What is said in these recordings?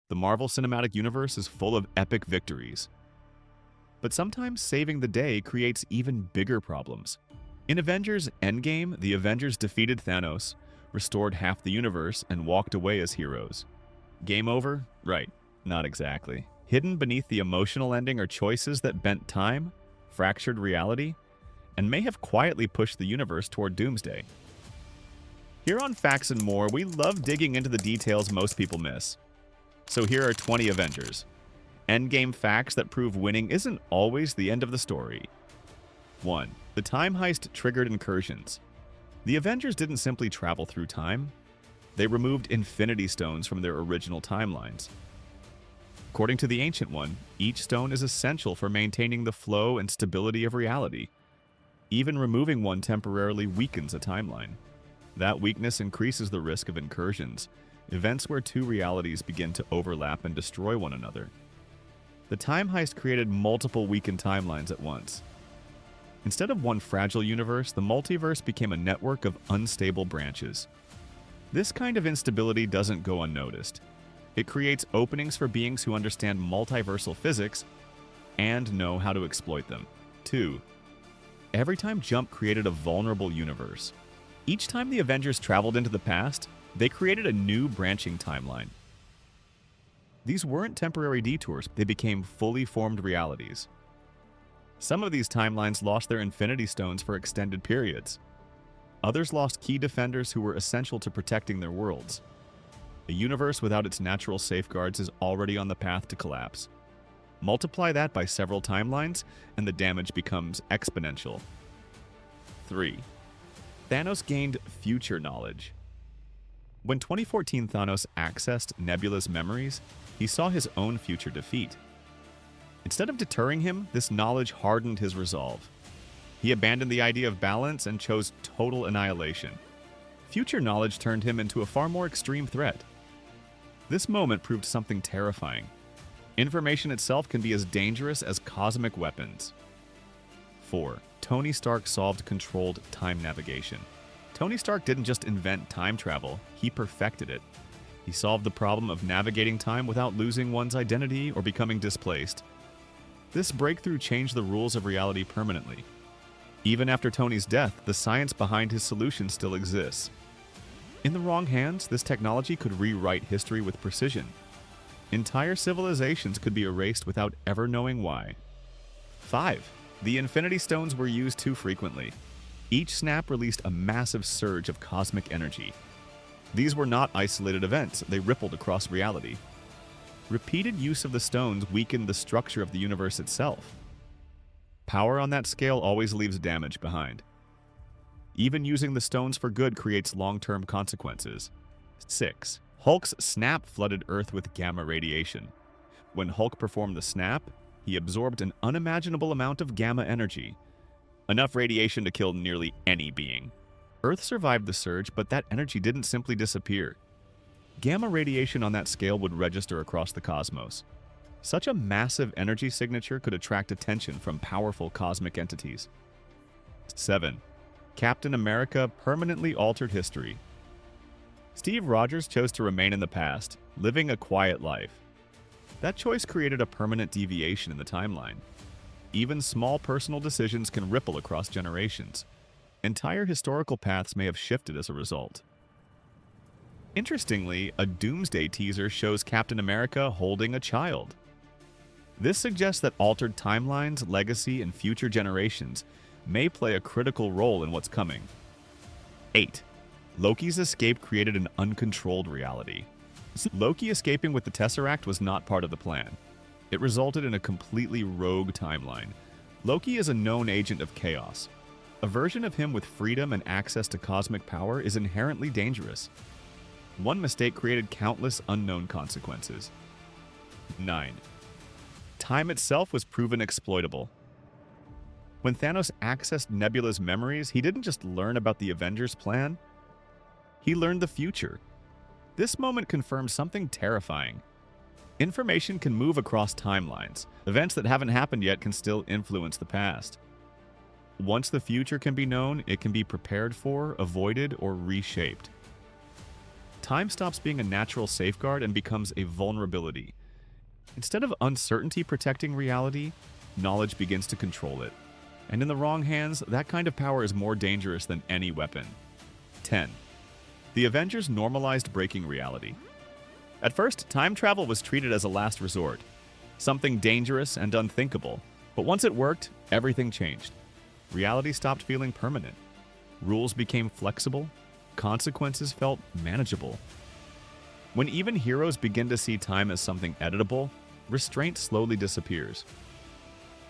The Marvel Cinematic Universe is full of epic victories. But sometimes saving the day creates even bigger problems. In Avengers Endgame, the Avengers defeated Thanos, restored half the universe, and walked away as heroes. Game over? Right, not exactly. Hidden beneath the emotional ending are choices that bent time, fractured reality, and may have quietly pushed the universe toward Doomsday. Here on Facts and More, we love digging into the details most people miss. So here are 20 Avengers. Endgame facts that prove winning isn't always the end of the story. 1. The Time Heist triggered incursions. The Avengers didn't simply travel through time, they removed Infinity Stones from their original timelines. According to the Ancient One, each stone is essential for maintaining the flow and stability of reality. Even removing one temporarily weakens a timeline. That weakness increases the risk of incursions, events where two realities begin to overlap and destroy one another. The Time Heist created multiple weakened timelines at once. Instead of one fragile universe, the multiverse became a network of unstable branches. This kind of instability doesn't go unnoticed. It creates openings for beings who understand multiversal physics and know how to exploit them. 2. Every time Jump created a vulnerable universe. Each time the Avengers traveled into the past, they created a new branching timeline. These weren't temporary detours, they became fully formed realities. Some of these timelines lost their Infinity Stones for extended periods. Others lost key defenders who were essential to protecting their worlds. A universe without its natural safeguards is already on the path to collapse. Multiply that by several timelines, and the damage becomes exponential. 3. Thanos gained future knowledge. When 2014 Thanos accessed Nebula's memories, he saw his own future defeat. Instead of deterring him, this knowledge hardened his resolve. He abandoned the idea of balance and chose total annihilation. Future knowledge turned him into a far more extreme threat. This moment proved something terrifying. Information itself can be as dangerous as cosmic weapons. 4. Tony Stark solved controlled time navigation. Tony Stark didn't just invent time travel, he perfected it. He solved the problem of navigating time without losing one's identity or becoming displaced. This breakthrough changed the rules of reality permanently. Even after Tony's death, the science behind his solution still exists. In the wrong hands, this technology could rewrite history with precision. Entire civilizations could be erased without ever knowing why. 5. The Infinity Stones were used too frequently. Each snap released a massive surge of cosmic energy. These were not isolated events, they rippled across reality. Repeated use of the stones weakened the structure of the universe itself. Power on that scale always leaves damage behind. Even using the stones for good creates long-term consequences. 6. Hulk's snap flooded Earth with gamma radiation. When Hulk performed the snap, he absorbed an unimaginable amount of gamma energy, enough radiation to kill nearly any being. Earth survived the surge, but that energy didn't simply disappear. Gamma radiation on that scale would register across the cosmos. Such a massive energy signature could attract attention from powerful cosmic entities. 7. Captain America permanently altered history. Steve Rogers chose to remain in the past, living a quiet life. That choice created a permanent deviation in the timeline. Even small personal decisions can ripple across generations. Entire historical paths may have shifted as a result. Interestingly, a Doomsday teaser shows Captain America holding a child. This suggests that altered timelines, legacy, and future generations may play a critical role in what's coming. 8. Loki's escape created an uncontrolled reality. Loki escaping with the Tesseract was not part of the plan. It resulted in a completely rogue timeline. Loki is a known agent of chaos. A version of him with freedom and access to cosmic power is inherently dangerous. One mistake created countless unknown consequences. 9. Time itself was proven exploitable. When Thanos accessed Nebula's memories, he didn't just learn about the Avengers' plan, he learned the future. This moment confirmed something terrifying. Information can move across timelines. Events that haven't happened yet can still influence the past. Once the future can be known, it can be prepared for, avoided, or reshaped. Time stops being a natural safeguard and becomes a vulnerability. Instead of uncertainty protecting reality, knowledge begins to control it. And in the wrong hands, that kind of power is more dangerous than any weapon. 10. The Avengers normalized breaking reality. At first, time travel was treated as a last resort, something dangerous and unthinkable. But once it worked, everything changed. Reality stopped feeling permanent. Rules became flexible. Consequences felt manageable. When even heroes begin to see time as something editable, restraint slowly disappears.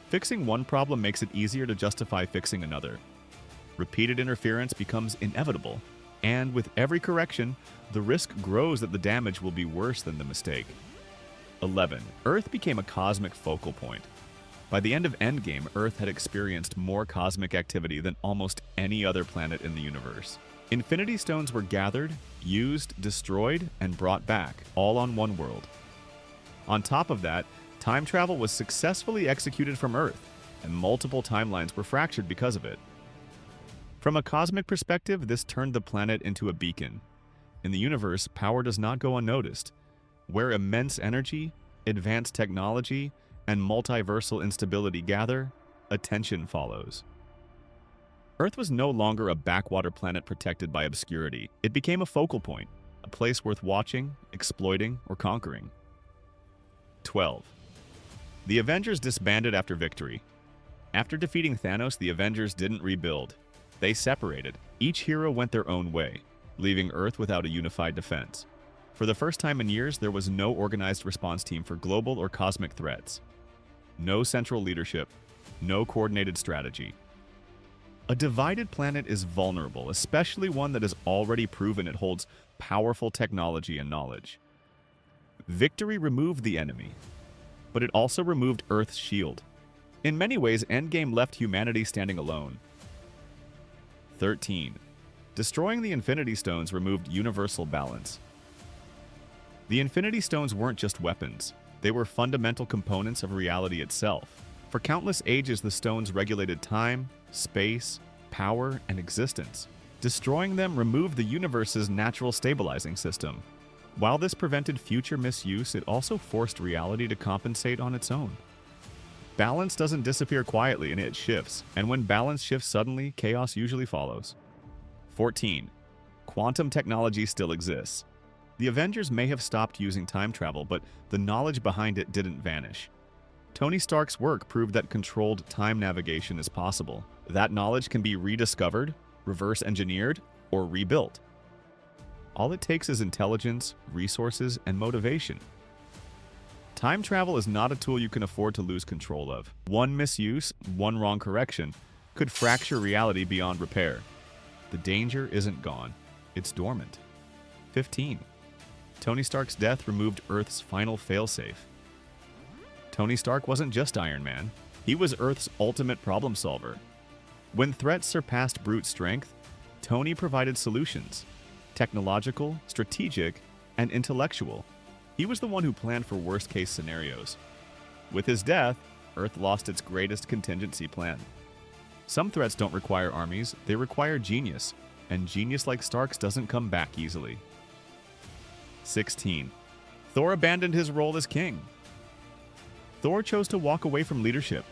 Fixing one problem makes it easier to justify fixing another. Repeated interference becomes inevitable, and with every correction, the risk grows that the damage will be worse than the mistake. 11. Earth became a cosmic focal point. By the end of Endgame, Earth had experienced more cosmic activity than almost any other planet in the universe. Infinity Stones were gathered, used, destroyed, and brought back, all on one world. On top of that, time travel was successfully executed from Earth, and multiple timelines were fractured because of it. From a cosmic perspective, this turned the planet into a beacon. In the universe, power does not go unnoticed. Where immense energy, advanced technology, and multiversal instability gather, attention follows. Earth was no longer a backwater planet protected by obscurity. It became a focal point, a place worth watching, exploiting, or conquering. 12. The Avengers disbanded after victory. After defeating Thanos, the Avengers didn't rebuild. They separated. Each hero went their own way, leaving Earth without a unified defense. For the first time in years, there was no organized response team for global or cosmic threats. No central leadership, no coordinated strategy. A divided planet is vulnerable, especially one that has already proven it holds powerful technology and knowledge. Victory removed the enemy, but it also removed Earth's shield. In many ways, Endgame left humanity standing alone. 13. Destroying the Infinity Stones removed universal balance. The Infinity Stones weren't just weapons. They were fundamental components of reality itself. For countless ages, the stones regulated time, space, power, and existence. Destroying them removed the universe's natural stabilizing system. While this prevented future misuse, it also forced reality to compensate on its own. Balance doesn't disappear quietly, and it shifts. And when balance shifts suddenly, chaos usually follows. 14. Quantum technology still exists. The Avengers may have stopped using time travel, but the knowledge behind it didn't vanish. Tony Stark's work proved that controlled time navigation is possible. That knowledge can be rediscovered, reverse engineered, or rebuilt. All it takes is intelligence, resources, and motivation. Time travel is not a tool you can afford to lose control of. One misuse, one wrong correction, could fracture reality beyond repair. The danger isn't gone, it's dormant. 15. Tony Stark's death removed Earth's final failsafe. Tony Stark wasn't just Iron Man. He was Earth's ultimate problem solver. When threats surpassed brute strength, Tony provided solutions. Technological, strategic, and intellectual. He was the one who planned for worst-case scenarios. With his death, Earth lost its greatest contingency plan. Some threats don't require armies, they require genius, and genius like Stark's doesn't come back easily. 16. Thor abandoned his role as king. Thor chose to walk away from leadership,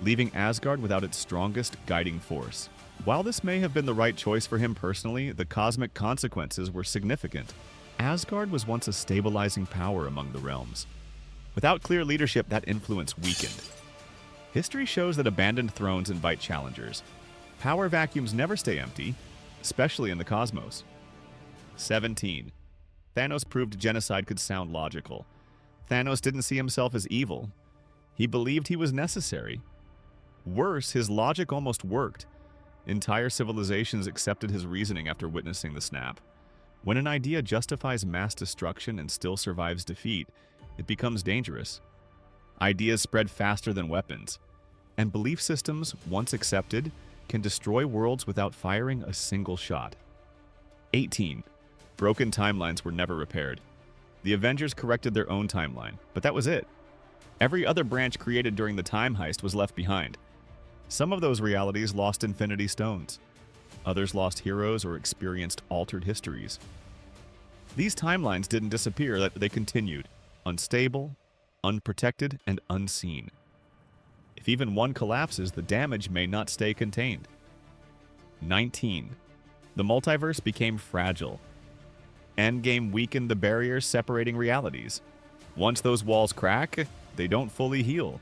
leaving Asgard without its strongest guiding force. While this may have been the right choice for him personally, the cosmic consequences were significant. Asgard was once a stabilizing power among the realms. Without clear leadership, that influence weakened. History shows that abandoned thrones invite challengers. Power vacuums never stay empty, especially in the cosmos. 17. Thanos proved genocide could sound logical. Thanos didn't see himself as evil. He believed he was necessary. Worse, his logic almost worked. Entire civilizations accepted his reasoning after witnessing the snap. When an idea justifies mass destruction and still survives defeat, it becomes dangerous. Ideas spread faster than weapons, and belief systems, once accepted, can destroy worlds without firing a single shot. 18. Broken timelines were never repaired. The Avengers corrected their own timeline, but that was it. Every other branch created during the Time Heist was left behind. Some of those realities lost Infinity Stones. Others lost heroes or experienced altered histories. These timelines didn't disappear, they continued, unstable, unprotected, and unseen. If even one collapses, the damage may not stay contained. 19. The multiverse became fragile. Endgame weakened the barriers separating realities. Once those walls crack, they don't fully heal.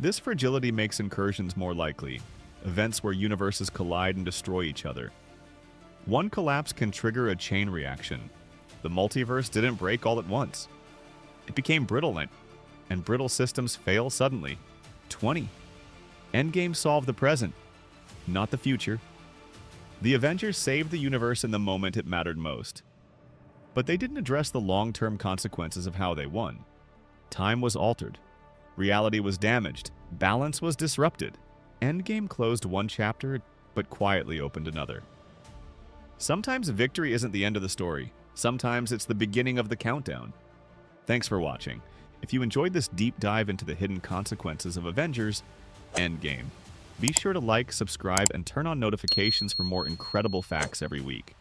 This fragility makes incursions more likely, events where universes collide and destroy each other. One collapse can trigger a chain reaction. The multiverse didn't break all at once. It became brittle, and brittle systems fail suddenly. 20. Endgame solved the present, not the future. The Avengers saved the universe in the moment it mattered most. But they didn't address the long-term consequences of how they won. Time was altered. Reality was damaged. Balance was disrupted. Endgame closed one chapter, but quietly opened another. Sometimes victory isn't the end of the story. Sometimes it's the beginning of the countdown. Thanks for watching. If you enjoyed this deep dive into the hidden consequences of Avengers Endgame, be sure to like, subscribe, and turn on notifications for more incredible facts every week.